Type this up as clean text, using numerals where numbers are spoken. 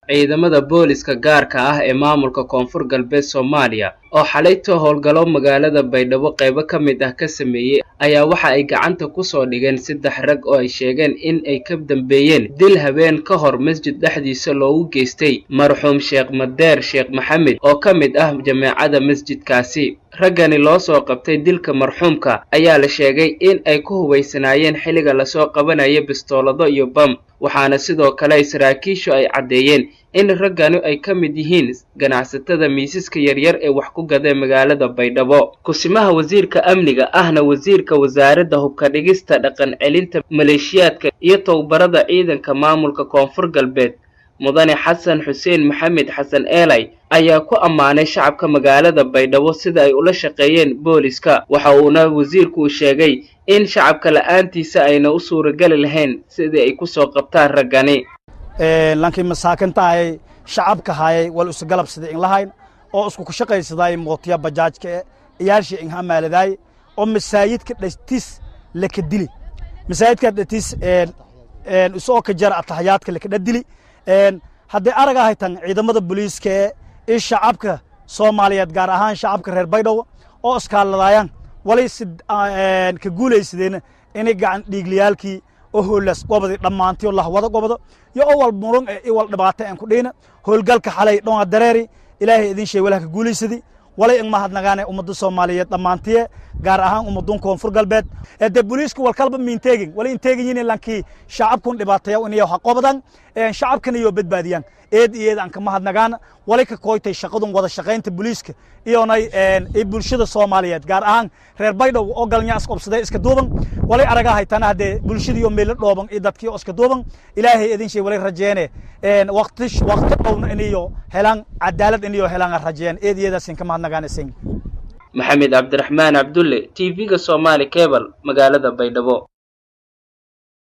ciidamada booliska gaarka ah ee maamulka Koonfur Galbeed Soomaaliya oo xalayto howlgalo magaalada Baydhabo qaybo ka mid ah ka sameeyay ayaa waxa ay gacanta ku soo dhigeen 3 rag oo ay sheegeen in ay ka dambeeyeen dil habeen ka hor masjid dhexdiisa loogu geystay marxuum Sheekh Madeer Sheekh Maxamed oo ka mid ah jameecada masjidkaasi. raggani loo soo qabtay dilka marxuumka ayaa la sheegay in ay ku hubaysanaayeen xilliga la soo qabanaya bistoolado iyo bam, waxaana sidoo kale saraakiishu ay cadeeyeen in raggani ay ka mid yihiin ganacsatada miisaska yaryar ee wax ku gaday magaalada Baydhabo. Kusimaha wasiirka amniga ahna wasiirka wasaaradda hubka dhigista dhaqan celinta maleeshiyaadka iyo tababarada ciidanka maamulka Koonfur Galbeed mudane Xasan Xuseen Maxamed Xasan Eelay ayaa ku ammaanay shacabka magaalada Baydhabo sida ay ula shaqeeyeen booliska. waxa uuna wasiirku sheegay in shacabka la'aantiisa ayna u suuragali lahayn sidii ay ku soo qabtaan raggani. laakiin masaakinta ay shacabka hayay wal is galab sida in lahayn oo isku ku shaqaysaday mootiya bajaajka iyaashi in hamaaladay oo masaajidka dhastis la ka dili masaajidka dhastis isoo ka jar atahayaadka la ka dili haddii araga haytan ciidamada booliiska ee shacabka Soomaaliyeed gaar ahaan shacabka reer Baydhabo oo iskaaladayaan wali ka guuleysadeen inay gacan dhiigliyaalkii oo hoolas gobada dhamaantii Allah wada gobada iyo awal muran ee wal dhibaato aan ku dhina howlgalka xalay dhoon dareeri Ilaahay idin sheey walaha ka guuleysadii wala in ma hadnagaane ummadda Soomaaliyeed dhamaantii gaar ahaan ummadda Koonfur Galbeed ee booliisku wal kalba miinteegin wala inteegin lankii shacabku dhibaateeyo inay wax qobadan shacabkan iyo badbaadiyaan eed aan ka mahadnagaan wala ka kooytay shaqadun wada shaqeynta booliiska iyo bulshada Soomaaliyeed gaar ahaan reer Baydhabo oo galnyaas qabsaday iska duuban wala araga haytan hadee bulshada iyo meel dhooban ee dadkii iska duuban Ilaahay idin sheey wala rajeene waqti dhowna inay helaan cadaalad inay helaan rajeen eediyadaas ka mahadnagaan Maxamed Abdiraxmaan Abdulle TV-ga Somali Cable magaalada Baydhabo.